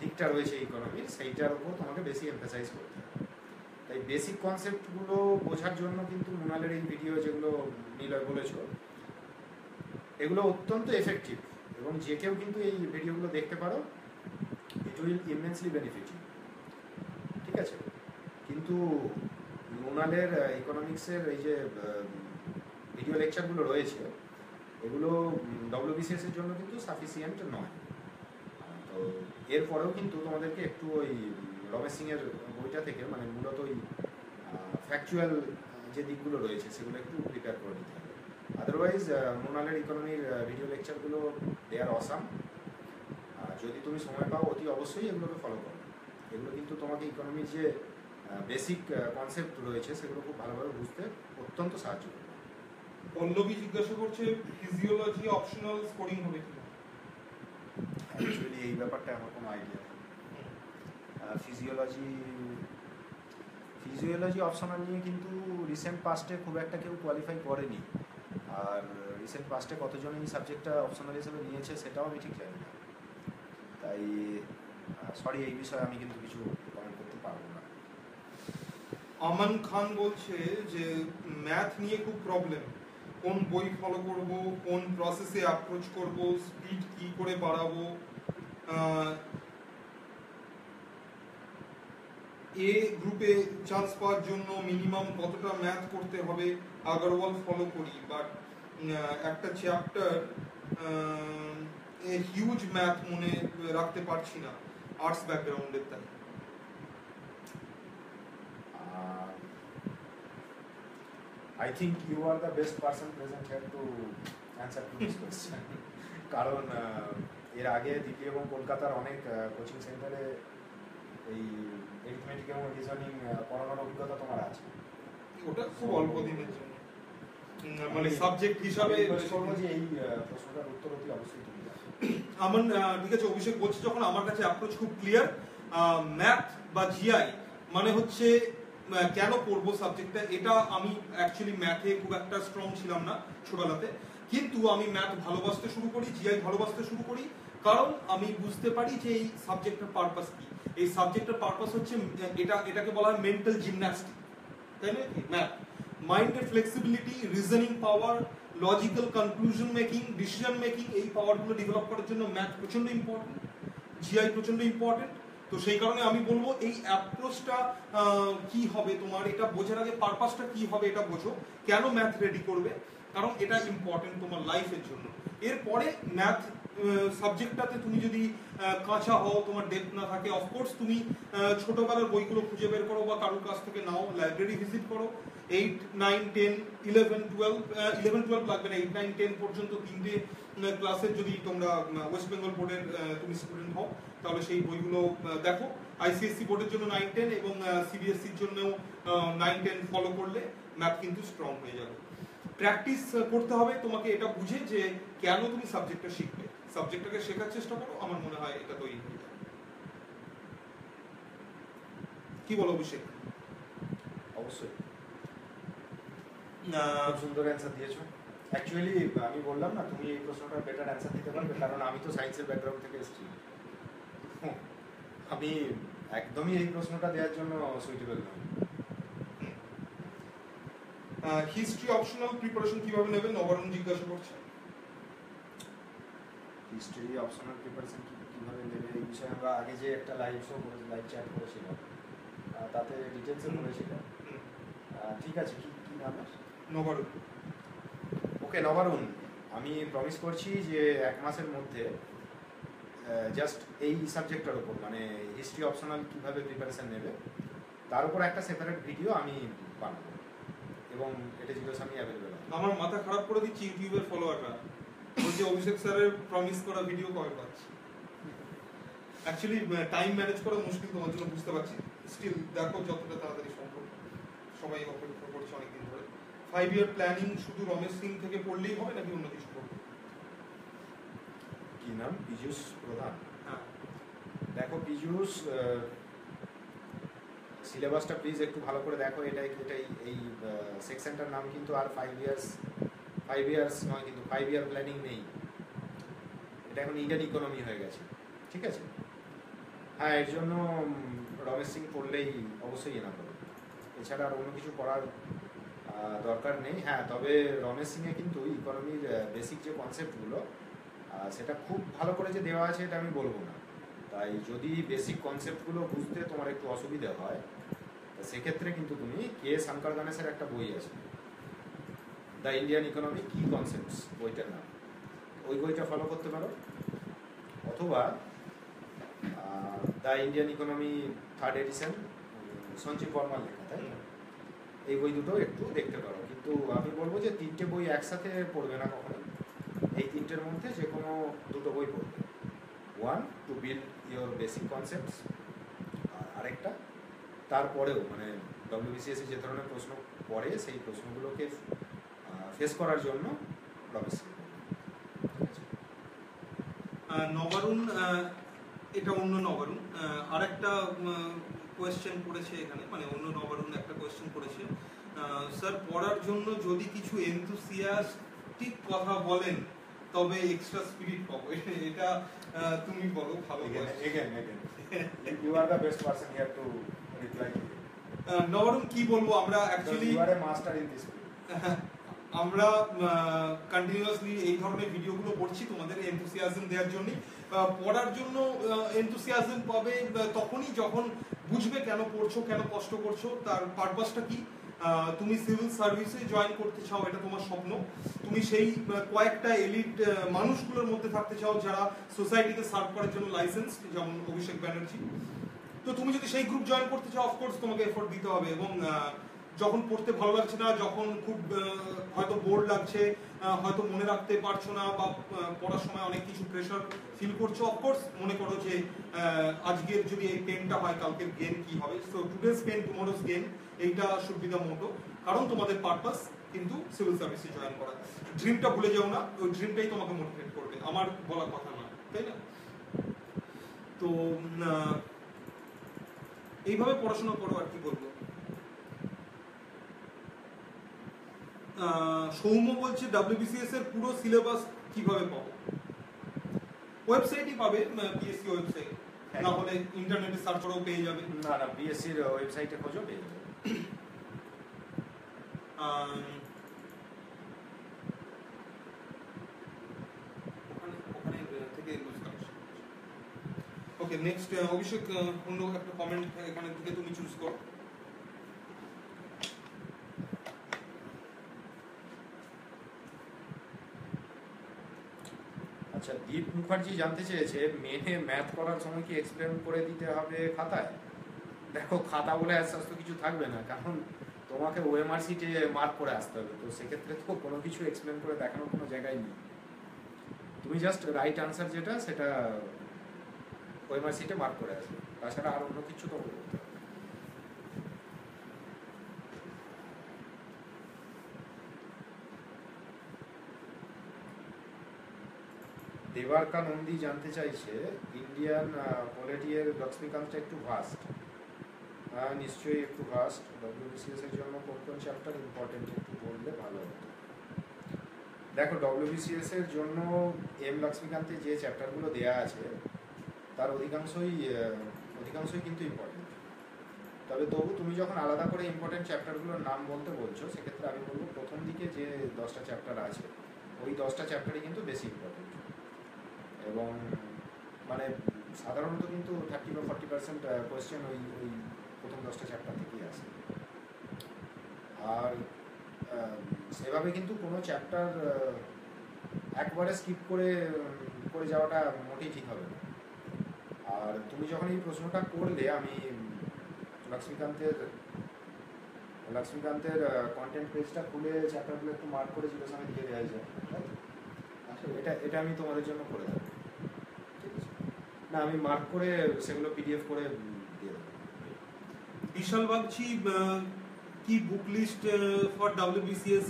দিকটা রয়েছে ইকোনমির, সেইটার উপর তোমাকে বেশি এমফাসাইজ করতে হবে। তাই বেসিক কনসেপ্টগুলো বোঝার জন্য কিন্তু মুনালের এই ভিডিও যেগুলো নিলয় বলেছো, এগুলো অত্যন্ত এফেক্টিভ, এবং যে কেউ কিন্তু এই ভিডিওগুলো দেখতে পারো, it will immensely benefit you. ঠিক আছে, কিন্তু মুনালের ইকোনমিক্সের এই যে ভিডিও লেকচারগুলো রয়েছে, এগুলো ডব্লিউবিসিএস এর জন্য কিন্তু সাফিসিয়েন্ট নয়। তো এরপরেও কিন্তু তোমাদেরকে একটু ওই রমেশ সিং এর বইটা থেকে, মানে মূলত ওই ফ্যাকচুয়াল যে দিকগুলো রয়েছে সেগুলো একটু প্রিপেয়ার করে নিতে হবে। আদারওয়াইজ মুনালের ইকোনমির ভিডিও লেকচারগুলো দে আর অসাম। যদি তুমি সময় পাও অতি অবশ্যই এগুলোকে ফলো করো। এগুলো কিন্তু তোমাকে ইকোনমির যে বেসিক কনসেপ্ট রয়েছে সেগুলো খুব ভালোভাবে বুঝতে অত্যন্ত সাহায্য করবে। পল্লবী জিজ্ঞাসা করছে ফিজিওলজি অপশনাল স্কোরিং হবে কিনা। অ্যাকচুয়ালি এই ব্যাপারটা আমার কোনো আইডিয়া নেই। ফিজিওলজি অপশনাল নিয়ে কিন্তু রিসেন্ট পাস্টে খুব একটা কেউ কোয়ালিফাই করেনি, আর রিসেন্ট পাস্টে কতজন এই সাবজেক্টটা অপশনাল হিসেবে নিয়েছে সেটাও আমি ঠিক জানি না। তাই সরি, এই বিষয়ে আমি কিন্তু কিছু কমেন্ট করতে পারবো না। আমান খান বলছে যে ম্যাথ নিয়ে খুব প্রবলেম, কোন বই ফলো করব, কোন প্রসেসে অ্যাপ্রোচ করব, স্পিড কি করে বাড়াবো, এ গ্রুপে চান্স পাওয়ার জন্য মিনিমাম কতটা ম্যাথ করতে হবে। আগরওয়াল ফলো করি, বাট একটা চ্যাপ্টার হিউজ ম্যাথ মনে রাখতে পারছি না আর্টস ব্যাকগ্রাউন্ডের। তাই I think you are the best person present here to answer to this question. কারণ এর আগে দিল্লি এবং কলকাতার অনেক কোচিং সেন্টারে এই অ্যারিথমেটিক এবং রিজনিং পড়ানোর অভিজ্ঞতা তোমার আছে। ওটা খুব অল্প দিনের জন্য, মানে সাবজেক্ট হিসাবে বলবো যে এই প্রশ্নটার উত্তর অতি অবশ্যই তুমি দাও। আমার ঠিক আছে, অভিষেক বলছে যখন আমার কাছে অ্যাপ্রোচ খুব ক্লিয়ার, ম্যাথ বা জিআই মানে হচ্ছে কেন পড়বো সাবজেক্টটা, এটা আমি অ্যাকচুয়ালি ম্যাথে খুব একটা স্ট্রং ছিলাম না ছোটবেলাতে, কিন্তু আমি ম্যাথ ভালোবাসতে শুরু করি, জিআই ভালোবাসতে শুরু করি, কারণ আমি বুঝতে পারি যে এই সাবজেক্টের পারপাস কি। এই সাবজেক্টের পারপাস হচ্ছে এটাকে বলা হয় মেন্টাল জিমন্যাস্টিক, তাই না? ম্যাথ মাইন্ডের flexibility, reasoning power, logical conclusion making, decision making, এই পাওয়ারগুলো ডেভেলপ করার জন্য ম্যাথ প্রচন্ড ইম্পর্টেন্ট, জিআই প্রচন্ড ইম্পর্টেন্ট। তো সেই কারণে আমি বলবো এই অ্যাপ্রোচটা কি হবে তোমার, এটা বোঝার আগে পারপাসটা কি হবে এটা বোঝো, কেন ম্যাথ রেডি করবে, কারণ এটা ইম্পর্টেন্ট তোমার লাইফের জন্য। এরপরে ম্যাথ সাবজেক্টটাতে তুমি যদি কাঁচা হও, তোমার ডেপথ না থাকে, অফকোর্স তুমি ছোটবেলার বইগুলো খুঁজে বের করো বা কারোর কাছ থেকে নাও, লাইব্রেরি ভিজিট করো। 8, 9, 10, 11, 12 লাগবে না, 8, 9, 10 পর্যন্ত তিনটে ক্লাসের যদি তোমরা ওয়েস্ট বেঙ্গল বোর্ডের তুমি স্টুডেন্ট হও তাহলে সেই বইগুলো দেখো। আইসিএসসি বোর্ডের জন্য 9, 10 এবং সিবিএসসির জন্যও 9, 10 ফলো করলে ম্যাথ কিন্তু স্ট্রং হয়ে যাবে। প্র্যাকটিস করতে হবে তোমাকে এটা বুঝে যে কেন তুমি সাবজেক্টটা শিখবে, সাবজেক্টটাকে শেখার চেষ্টা করো, আমার মনে হয় এটা তৈরি হয়ে যাবে। কি বলো অভিষেক? অবশ্যই খুব সুন্দর অ্যান্সার দিয়েছো। অ্যাকচুয়ালি আমি বললাম না, তুমি এই প্রশ্নটার বেটার অ্যান্সার দিতে পারবে, কারণ আমি তো সায়েন্সের ব্যাকগ্রাউন্ড থেকে এসেছি। আমি একদমই এই প্রশ্নটা দেওয়ার জন্য সুইটেবল নই। হিস্ট্রি অপশনাল প্রিপারেশন কিভাবে নেবেন নবরণ জিজ্ঞাসা করছে। হিস্ট্রি অপশনাল প্রিপারেশন কিভাবে নেবে এই বিষয়ে আমরা আগে যে একটা লাইভ শো করেছি, লাইভ চ্যাট করেছিলাম, তাতে ডিটেলসে বলেছিলাম। ঠিক আছে, কি নাম? নবরণ। ওকে নবরণ, আমি প্রমিস করছি যে 1 মাসের মধ্যে জাস্ট এই সাবজেক্টটার উপর, মানে হিস্ট্রি অপশনাল কিভাবে প্রিপারেশন নেবে তার উপর একটা সেপারেট ভিডিও আমি বানাবো, এবং এটা জিজ্ঞাসা আমি অ্যাভেলেবেল। আমার মাথা খারাপ করে দিচ্ছি ইউটিউবের ফলোয়াররা, বলছে অভিষেক স্যারের প্রমিস করা ভিডিও কবে পাচ্ছি। অ্যাকচুয়ালি টাইম ম্যানেজ করা মুশকিল তোমার জন্য বুঝতে পারছি, স্টিল দেখো যতটা তাড়াতাড়ি সম্ভব, সবাই অপেক্ষা করছে অনেকদিন ধরে। 5 ইয়ার প্ল্যানিং শুধু রমেশ সিং থেকে পড়লেই হবে নাকি অন্য কিছু করবে? কি নাম? পীযূষ প্রধান। হ্যাঁ, দেখো পীযূষ, সিলেবাসটা প্লিজ একটু ভালো করে দেখো। এটাই এই সেকশনটার নাম কিন্তু আর 5 ইয়ার্স নয়, কিন্তু 5 ইয়ার প্ল্যানিং নেই, এটা এখন ইন্ডিয়ান ইকোনমি হয়ে গেছে, ঠিক আছে? হ্যাঁ, এর জন্য রমেশ সিং পড়লেই অবশ্যই এনা হবে, এছাড়া আর অন্য কিছু পড়ার দরকার নেই। হ্যাঁ, তবে রমেশ সিংয়ে কিন্তু ইকোনমির বেসিক যে কনসেপ্টগুলো সেটা খুব ভালো করে যে দেওয়া আছে এটা আমি বলবো না। তাই যদি বেসিক কনসেপ্টগুলো বুঝতে তোমার একটু অসুবিধা হয়, সেক্ষেত্রে কিন্তু তুমি কে শঙ্কর গণেশের একটা বই আছে, the Indian economy key concepts, বইটার নাম, ওই বইটা ফলো করতে পারো। অথবা the Indian economy 3rd edition, Sanjiv বর্মার লেখা, তাই না? এই বই দুটো একটু দেখতে পারো। কিন্তু আমি বলবো যে 3টে বই একসাথে পড়বে না কখনো, এই 3টের মধ্যে যে কোনো 2টো বই পড়বে। 1 to build your basic concepts, আর আরেকটা তারপরেও মানে WBCS যে ধরনের প্রশ্ন পড়ে সেই প্রশ্নগুলোকে ফেস করার জন্য রমেশ সিং। নবারুণ, এটা অন্য নবারুণ, আরেকটা কোয়েশ্চেন করেছে এখানে, মানে অন্য নবারুণ একটা কোয়েশ্চেন করেছে, স্যার পড়ার জন্য যদি কিছু এনথুসিয়াস্টিক কথা বলেন তবে এক্সট্রা স্পিরিট পাবো, এটা তুমি বলো। ভালো again you are the best person here to reply to it. Nabarun কি বলবো, আমরা actually you are a master in this field. আমরা কন্টিনিউয়াসলি এই ধরনের ভিডিওগুলো করছি তোমাদের এনথুসিয়াজম দেওয়ার জন্য। পড়ার জন্য এনথুসিয়াজম পাবে তখনই যখন বুঝবে কেন পড়ছো, কেন কষ্ট করছো, তার পারপাসটা কি। তুমি সিভিল সার্ভিসে জয়েন করতে চাও, এটা তোমার স্বপ্ন, তুমি সেই কয়েকটা এলিট মানুষগুলোর মধ্যে থাকতে চাও যারা সোসাইটিকে সার্ভ করার জন্য লাইসেন্স, যেমন অভিষেক ব্যানার্জি। তো তুমি যদি সেই গ্রুপ জয়েন করতে চাও, অফকোর্স তোমাকে এফোর্ট দিতে হবে। এবং যখন পড়তে ভালো লাগছে না, যখন খুব হয়তো বোর লাগছে, হয়তো মনে রাখতে পারছো না, বা পড়ার সময় অনেক কিছু প্রেশার ফিল করছো, অফকোর্স মনে করো যে আজকের যদি এই পেনটা হয় কালকের গেন কি হবে। So today's pain tomorrow's gain, এইটা শুড বি দ্য মোটো। কারণ তোমাদের পারপাস কিন্তু সিভিল সার্ভিসে জয়েন করা। ড্রিমটা ভুলে যাও না, ওই ড্রিমটাই তোমাকে মোটিভেট করবে, আমার বলা কথা না, তাই না? তো এইভাবে পড়াশোনা করো, আর কি বলবো। সৌম্য বলছে WBCS এর পুরো সিলেবাস কিভাবে পাবো? ওয়েবসাইটই পাবে, পিএসসি ওয়েবসাইট, না হলে ইন্টারনেটে সার্চ করেও পেয়ে যাবে। না পিএসসি এর ওয়েবসাইটে খোঁজো, পেয়ে যাবে। ওখানে থেকে ওকে, নেক্সট অভিষেক, অন্য একটা কমেন্ট এখানে থেকে তুমি চুজ করো। আচ্ছা, দীপ মুখার্জি জানতে চেয়েছে মেনে ম্যাথ করার সময় কি এক্সপ্লেন করে দিতে হবে খাতায়? দেখো, খাতা বলে আস্তে আস্তে কিছু থাকবে না, কারণ তোমাকে ওএমআর শিটে মার্ক করে আসতে হবে। তো সেক্ষেত্রে তো কোনো কিছু এক্সপ্লেন করে দেখানোর কোনো জায়গায় নেই। তুমি জাস্ট রাইট আনসার যেটা, সেটা ওএমআর শিটে মার্ক করে আসবে, তাছাড়া আর অন্য কিছু তো করতে হবে। দেবারকা নন্দী জানতে চাইছে ইন্ডিয়ান পলিটির লক্ষ্মীকান্তটা একটু ভাস্ট। হ্যাঁ, নিশ্চয়ই একটু ভাস্ট। WBCS এর জন্য কোন কোন চ্যাপ্টার ইম্পর্টেন্ট একটু বললে ভালো হতো। দেখো, WBCS এর জন্য লক্ষ্মীকান্তের যে চ্যাপ্টারগুলো দেওয়া আছে তার অধিকাংশই কিন্তু ইম্পর্টেন্ট। তবে তবু তুমি যখন আলাদা করে ইম্পর্টেন্ট চ্যাপ্টারগুলোর নাম বলতে বলছো, সেক্ষেত্রে আমি বলবো প্রথম দিকে যে 10টা চ্যাপ্টার আছে, ওই 10টা চ্যাপ্টারই কিন্তু বেশি ইম্পর্টেন্ট। এবং মানে সাধারণত কিন্তু 30 বা 40% কোয়েশ্চেন ওই প্রথম 10টা চ্যাপ্টার থেকেই আসে। আর সেভাবে কিন্তু কোনো চ্যাপ্টার একবারে স্কিপ করে যাওয়াটা মোটেই ঠিক হবে না। আর তুমি যখন এই প্রশ্নটা করলে, আমি লক্ষ্মীকান্তের কন্টেন্ট পেজটা খুলে চ্যাপ্টারগুলো একটু মার্ক করে জিজ্ঞাসা দিয়ে দেওয়া যায়। এটা আমি তোমাদের জন্য করে দেবো, ঠিক আছে? না আমি মার্ক করে সেগুলো পিডিএফ করে দিয়ে দেবো। বিশাল বাগচি কি বুক লিস্ট ফর ডাব্লিউবিসিএস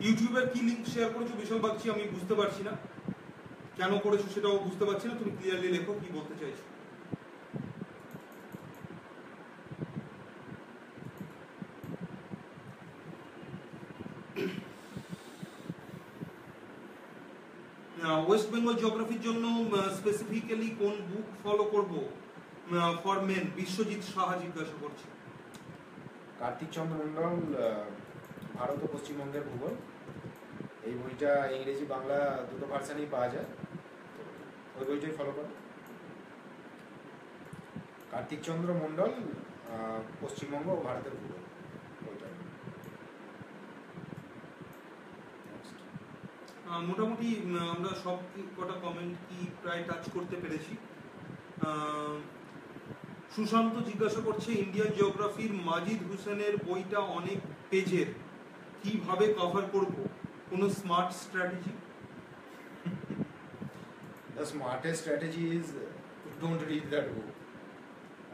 ইউটিউবের কি লিংক শেয়ার করেছো বিশাল বাগচি? আমি বুঝতে পারছি না কেন করেছো, সেটাও বুঝতে পারছি না। তুমি ক্লিয়ারলি লেখো কি বলতে চাইছো। ওয়েস্ট বেঙ্গল জিওগ্রাফির জন্য স্পেসিফিক্যালি কোন বুক ফলো করব ফর মেন? বিশ্বজিৎ সাহা জিজ্ঞাসা করছে। কার্তিক চন্দ্র মন্ডল, ভারত ও পশ্চিমবঙ্গের ভূগোল, এই বইটা ইংরেজি বাংলা দুটো ভার্সানেই পাওয়া যায়, ওই বইটাই ফলো করো। কার্তিক চন্দ্র মন্ডল, পশ্চিমবঙ্গ ও ভারতের ভূগোল, ওইটা। মোটামুটি আমরা সব কটা কমেন্ট কি প্রায় টাচ করতে পেরেছি। সুশান্ত জিজ্ঞাসা করছে ইন্ডিয়ান জিওগ্রাফির মাজিদ হোসেনের বইটা অনেক পেজের, কিভাবে কভার করব? কোনো smart strategy? The smartest strategy is don't read that book.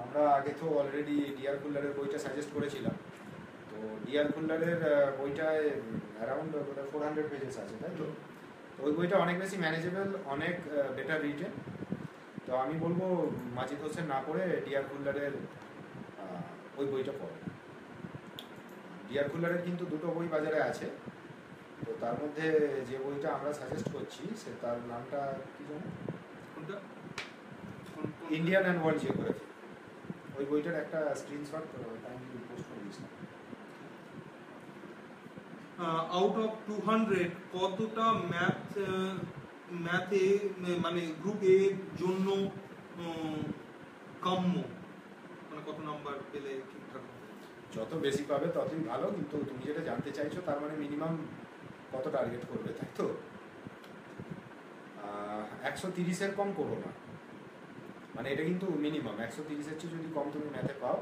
আমরা আগে তো অলরেডি ডিয়ার কুল্লারের বইটা সাজেস্ট করেছিলাম, তো ডিয়ার কুল্লারের বইটায় অ্যারাউন্ড 400 পেজেস আছে, তাই তো? তো ওই বইটা অনেক বেশি ম্যানেজেবল, অনেক বেটার রিটেন। তো আমি বলবো মাজিদ হোসেন না পড়ে ডিয়ার কুল্লারের ওই বইটা পড়ো। ডিয়ার কুল্লারের কিন্তু দুটো বই বাজারে আছে, তো তার মধ্যে যে বইটা আমরা সাজেস্ট করছি সে তার নামটা কি জানো? কোনটা? Indian and world geography. ওই বইটার একটা স্ক্রিনশট কাইন্ডলি পোস্ট করে দিস না। আউট অফ 200 কতটা ম্যাথে মানে গ্রুপ এ জন্য কাম্য, মানে কত নাম্বার পেলে ঠিকঠাক হবে? যত বেশি পাবে ততই ভালো, কিন্তু তুমি যেটা জানতে চাইছো তার মানে মিনিমাম কত টার্গেট করবে, তাই তো? 130-এর কম করো না, মানে এটা কিন্তু মিনিমাম। 130-এর চেয়ে যদি কম তুমি ম্যাথে পাও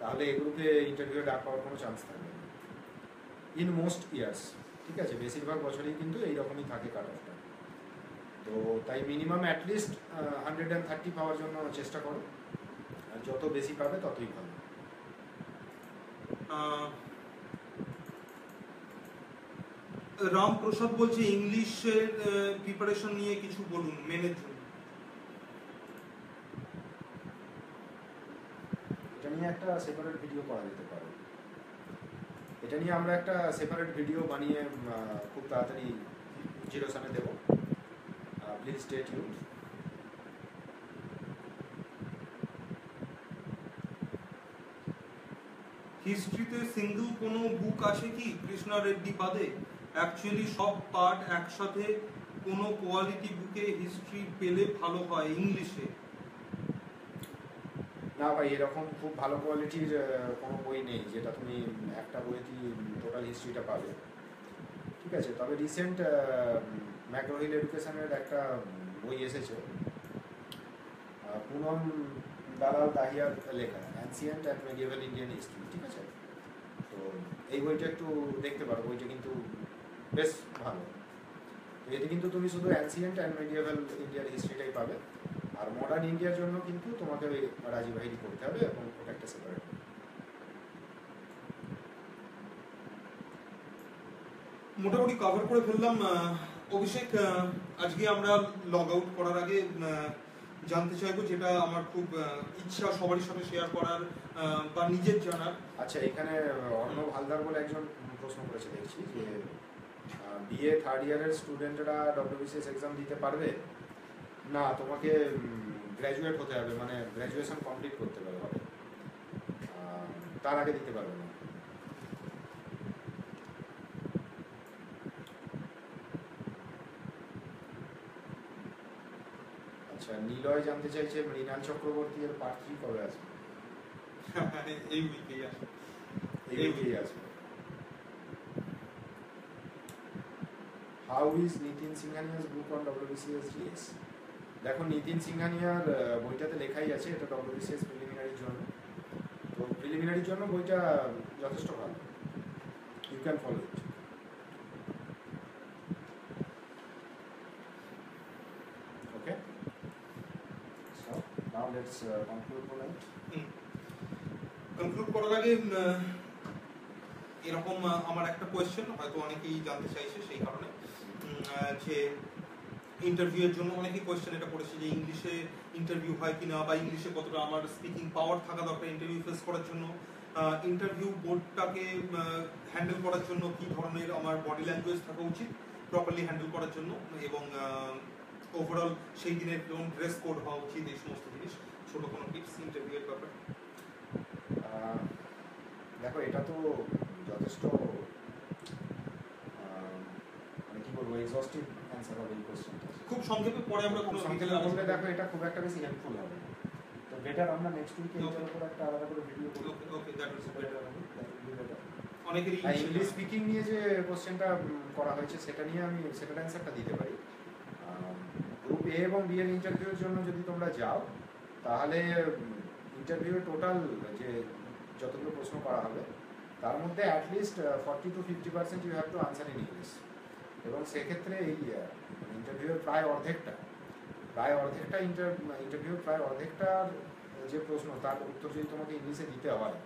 তাহলে এই গ্রুপে ইন্টারভিউ ডাক পাওয়ার কোনো চান্স থাকবে না ইন মোস্ট ইয়ার্স, ঠিক আছে? বেশিরভাগ বছরেই কিন্তু এইরকমই থাকে কাট অফটা। তো তাই মিনিমাম অ্যাটলিস্ট 130 পাওয়ার জন্য চেষ্টা করো, আর যত বেশি পাবে ততই ভালো। রামপ্রসাদ বলছে ইংলিশের প্রিপারেশন নিয়ে কিছু বলুন মেনের জন্য। এটা নিয়ে একটা সেপারেট ভিডিও করা যেতে পারে। এটা নিয়ে আমরা একটা সেপারেট ভিডিও বানিয়ে খুব তাড়াতাড়ি জিরোসানে দেবো, প্লিজ স্টে টিউনড। হিস্ট্রিতে সিঙ্গেল কোনো বুক আছে কি কৃষ্ণা রেড্ডি বাদে? অ্যাকচুয়ালি সব পার্ট একসাথে কোনো কোয়ালিটি বুকে হিস্ট্রি পেলে ভালো হয় ইংলিশে। না ভাই, এরকম খুব ভালো কোয়ালিটির কোনো বই নেই যেটা তুমি একটা বইতেই টোটাল হিস্ট্রিটা পাবে, ঠিক আছে? তবে রিসেন্ট ম্যাকগ্রো-হিল এডুকেশনের একটা বই এসেছে, পুনম দালাল দাহিয়ার লেখা, অ্যানসিয়েন্ট অ্যান্ড মেডিয়েভাল ইন্ডিয়ান হিস্ট্রি, ঠিক আছে? তো এই বইটা একটু দেখতে পারো, বইটা কিন্তু বেশ ভালো। তো এতে কিন্তু তুমি শুধু অ্যানসিয়েন্ট অ্যান্ড মেডিয়েভাল ইন্ডিয়ার হিস্ট্রিটাই পাবে, আর মডার্ন ইন্ডিয়ার জন্য কিন্তু তোমাকে ওই রাজীব ভাইরি করতে হবে এবং ওটা একটা সেপারেট। মোটামুটি কভার করে ফেললাম। অভিষেক, আজকে আমরা লগ আউট করার আগে জানতে চাইবো, যেটা আমার খুব ইচ্ছা সবারই সাথে শেয়ার করার বা নিজের জানার। আচ্ছা, এখানে অর্ণব হালদার বলে একজন প্রশ্ন করেছে দেখছি যে বিএ থার্ড ইয়ারের স্টুডেন্টরা ডব্লিউবিসিএস এক্সাম দিতে পারবে? না, তোমাকে গ্র্যাজুয়েট হতে হবে, মানে গ্র্যাজুয়েশন কমপ্লিট করতে হবে, তার আগে দিতে পারবে না। আচ্ছা, নিলয় জানতে চাইছে মৃণাল চক্রবর্তী এর পার্ট 3 কবে আসবে? এই উইকেই আসবে। এই উইকেই আসবে। How is Nitin Singhania's book on WBCS GS? দেখো, নিতিন সিংহানিয়ার বইটাতে লেখাই আছে এটা ডব্লিউবিসিএস প্রিলিমিনারির জন্য। তো প্রিলিমিনারির জন্য বইটা যথেষ্ট ভালো, you can follow it. Okay, now let's conclude tonight. Conclude করার আগে এরকম আমার একটা কোয়েশ্চেন হয়তো অনেকেই জানতে চাইছে, সেই কারণে যে ইন্টারভিউয়ের জন্য অনেকেই কোয়েশ্চেন এটা করেছে যে ইংলিশে ইন্টারভিউ হয় কিনা, বা ইংলিশে কতটা আমার স্পিকিং পাওয়ার থাকা দরকার ইন্টারভিউ ফেস করার জন্য, ইন্টারভিউ বোর্ডটাকে হ্যান্ডেল করার জন্য কি ধরনের আমার বডি ল্যাঙ্গুয়েজ থাকা উচিত প্রপারলি হ্যান্ডেল করার জন্য, এবং ওভারঅল সেই দিনের যেমন ড্রেস কোড হওয়া উচিত, এই সমস্ত জিনিস ছোট কোনো টিপস ইন্টারভিউয়ের ব্যাপারে। দেখো এটা তো যথেষ্ট মানে কি বলবো এক্সস্টিভ অ্যান্সার হবে এই কোশ্চেনটা। খুব সংক্ষেপে পরে আমরা কোনো সংক্ষেপে বললে দেখো এটা খুব একটা বেশি হেল্পফুল হবে, তো বেটার আমরা নেক্সট উইকে এটার উপর একটা আলাদা করে ভিডিও করব। Okay that is better. Better অনেকেরই ইংলিশ স্পিকিং নিয়ে যে কোশ্চেনটা করা হয়েছে সেটা নিয়ে আমি সেটার অ্যান্সারটা দিতে পারি। গ্রুপ এ এবং বি এর ইন্টারভিউর জন্য যদি তোমরা যাও তাহলে ইন্টারভিউয়ে টোটাল যে যতগুলো প্রশ্ন করা হবে তার মধ্যে at least 40 to 50% you have to answer in English, এবং সেক্ষেত্রে এই ইন্টারভিউয়ের প্রায় অর্ধেকটা ইন্টারভিউর প্রায় অর্ধেকটার যে প্রশ্ন তার উত্তর যদি তোমাকে ইংলিশে দিতে হয়,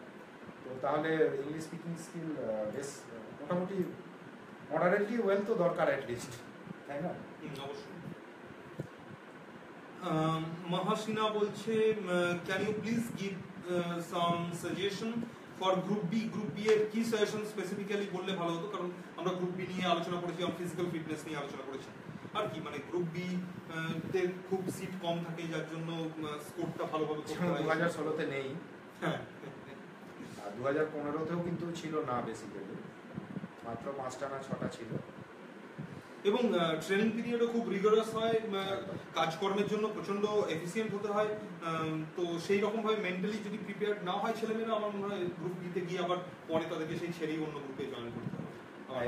তো তাহলে ইংলিশ স্পিকিং স্কিল বেশ মোটামুটি মডারেটলি ওয়েল তো দরকার অ্যাটলিস্ট, তাই না? অবশ্যই। মহাসিনা বলছে can you please give some suggestion for group B এর কি সাজেশন স্পেসিফিক্যালি বললে ভালো হতো, কারণ আমরা গ্রুপ বি নিয়ে আলোচনা করেছি, আমরা ফিজিক্যাল ফিটনেস নিয়ে আলোচনা করেছি, আর কি মানে গ্রুপ বি তে খুব সিট কম থাকে যার জন্য স্কোরটা ভালোভাবে করতে হয়। 2016 তে নেই, হ্যাঁ, আর 2015তেও কিন্তু ছিল না, বেসিক্যালি মাত্র 5টা না 6টা ছিল, এবং ট্রেনিং পিরিয়ডও খুব রিগরাস হয়, কাজকর্মের জন্য প্রচন্ড এফিসিয়েন্ট হতে হয়, তো সেই রকম ভাবে মেন্টালি যদি প্রিপেয়ার্ড না হয় ছেলেমেয়েরা, আমার মনে হয় গ্রুপ বিতে গিয়ে আবার পরে তাদেরকে সেই ছেড়েই অন্য গ্রুপে জয়েন করতে হবে।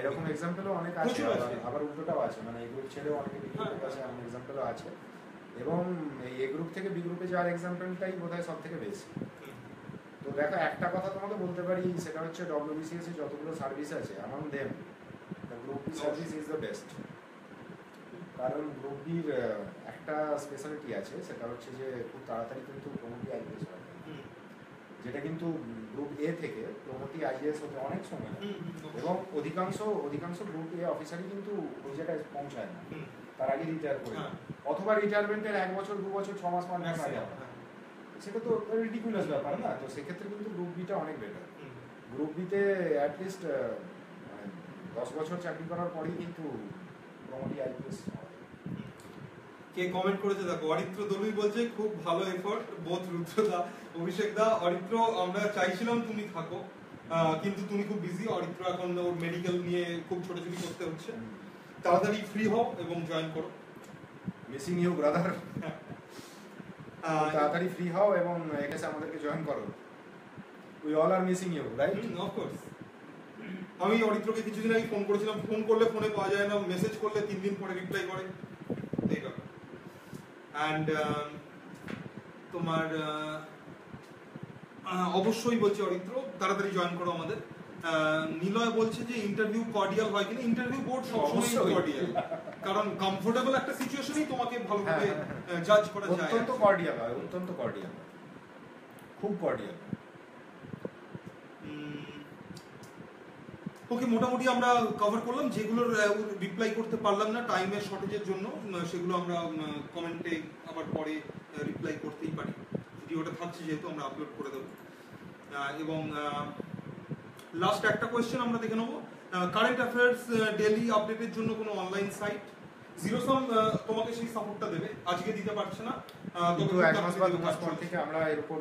এরকম এক্সাম্পলও অনেক আছে, আবার উল্টোটাও আছে, মানে এই গ্রুপ ছেড়েও অনেকে বি গ্রুপে আছে, এমন এক্সাম্পলও আছে, এবং এই এ গ্রুপ থেকে বি গ্রুপে যাওয়ার এক্সাম্পলটাই বোধহয় সব থেকে বেশি। তো দেখো একটা কথা তোমাকে বলতে পারি, সেটা হচ্ছে WBCS এ যতগুলো সার্ভিস আছে among them the group B service is the best, কারণ গ্রুপ বির একটা স্পেশালিটি আছে, সেটা হচ্ছে যে খুব তাড়াতাড়ি কিন্তু প্রমোটি আইপিএস হয়, যেটা কিন্তু গ্রুপ এ থেকে প্রমোটি আইপিএস হতে অনেক সময় লাগে, এবং অধিকাংশ গ্রুপ এ অফিসারই কিন্তু ওই জায়গায় পৌঁছায় না, তার আগে রিটায়ার করে, অথবা রিটায়ারমেন্টের 1 বছর 2 বছর 6 মাস 5 মাস আগে, সেটা তো রিডিকুলাস ব্যাপার না? তো সেক্ষেত্রে কিন্তু গ্রুপ বিটা অনেক বেটার। গ্রুপ বিতে অ্যাটলিস্ট 10 বছর চাকরি করার পরেই কিন্তু প্রমোটি আইপিএস। কে কমেন্ট করেছে দেখো, অরিত্র দলুই বলছে খুব ভালো এফোর্ট বোথ রুদ্রদা অভিষেক দা। অরিত্র আমরা চাইছিলাম তুমি থাকো, কিন্তু তুমি খুব বিজি, অরিত্র এখন ওর মেডিকেল নিয়ে খুব ছোটাছুটি করতে হচ্ছে, তাড়াতাড়ি ফ্রি হও এবং জয়েন করো। মিসিং ইউ ব্রাদার, তাড়াতাড়ি ফ্রি হও এবং এসে আমাদেরকে জয়েন করো। We all are missing you, right? Of course. আমি অরিত্রকে কিছুদিন আগে ফোন করেছিলাম, ফোন করলে ফোনে পাওয়া যায় না, মেসেজ করলে 3 দিন পরে রিপ্লাই করে, এই ব্যাপার। অ্যান্ড তোমার অবশ্যই বলছি অরিত্র তাড়াতাড়ি জয়েন করো আমাদের। নিলয় বলছে যে ইন্টারভিউ কর্ডিয়াল হয় কিনা, ইন্টারভিউ বোর্ড সবসময় কর্ডিয়াল, কারণ কমফোর্টেবল একটা সিচুয়েশনেই তোমাকে ভালোভাবে জাজ করা যায়। অত্যন্ত কর্ডিয়াল হয়, অত্যন্ত কর্ডিয়াল, খুব কর্ডিয়াল। ওকে, মোটামুটি আমরা কভার করলাম, যেগুলোর রিপ্লাই করতে পারলাম না টাইমের শর্টেজের জন্য, সেগুলো আমরা কমেন্টে আবার পরে রিপ্লাই করতেই পারি, ভিডিওটা থাকছে যেহেতু আমরা আপলোড করে দেবো। এবং লাস্ট একটা কোয়েশ্চেন আমরা দেখে নেবো, কারেন্ট অ্যাফেয়ার্স ডেইলি আপডেটের জন্য কোনো অনলাইন সাইট? জিরোসাম তোমাকে সেই সাপোর্টটা দেবে, আজকে দিতে পারছে না, তবে 1 মাস বা 2 মাস পর থেকে আমরা এর উপর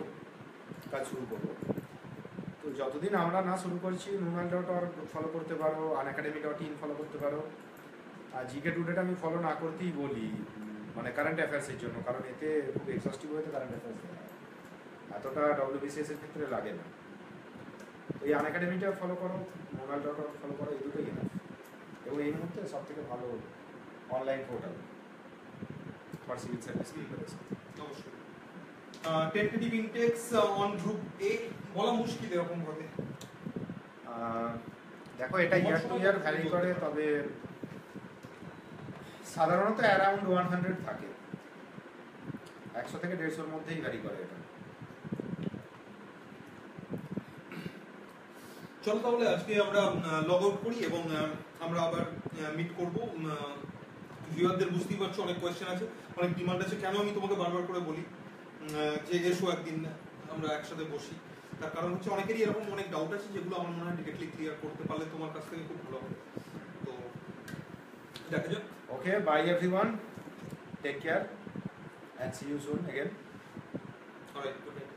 কাজ শুরু করবো। তো যতদিন আমরা না শুরু করছি numal.org ফলো করতে পারো, unacademy.in ফলো করতে পারো, আর জিকে টুডেটা আমি ফলো না করতেই বলি, মানে কারেন্ট অ্যাফেয়ার্সের জন্য, কারণ এতে খুব এক্সস্টিভ হয়ে কারেন্ট অ্যাফেয়ার্স দেওয়া হয়, এতটা WBCS এর ক্ষেত্রে লাগে না। তো এই unacademy.টা ফলো করো, numal.org ফলো করো, এই দুটোই এনাফ, এবং এই মুহূর্তে সব থেকে ভালো online portal for civil service preparation. অবশ্যই। Tentative intakes on group A বলা মুশকিল এরকম ভাবে। দেখো এটা ইয়ার টু ইয়ার ভ্যারি করে, তবে সাধারণত অ্যারাউন্ড 100 থাকে, 100 থেকে 150 মধ্যেই ভ্যারি করে এটা। চলো তাহলে আজকে আমরা লগ আউট করি এবং আমরা আবার মিট করব। ভিউয়ারদের বুঝতেই পারছো অনেক কোয়েশ্চেন আছে, অনেক ডিমান্ড আছে। কেন আমি তোমাকে বারবার করে বলি যে এসো একদিন আমরা একসাথে বসি, তার কারণ হচ্ছে অনেকেরই এরকম অনেক ডাউট আছে যেগুলো আমার মনে হয় ডিরেক্টলি ক্লিয়ার করতে পারলে তোমার কাছ থেকে খুব ভালো হবে। তো দেখা যাক। Okay, bye everyone, take care and see you soon again. Alright, good night.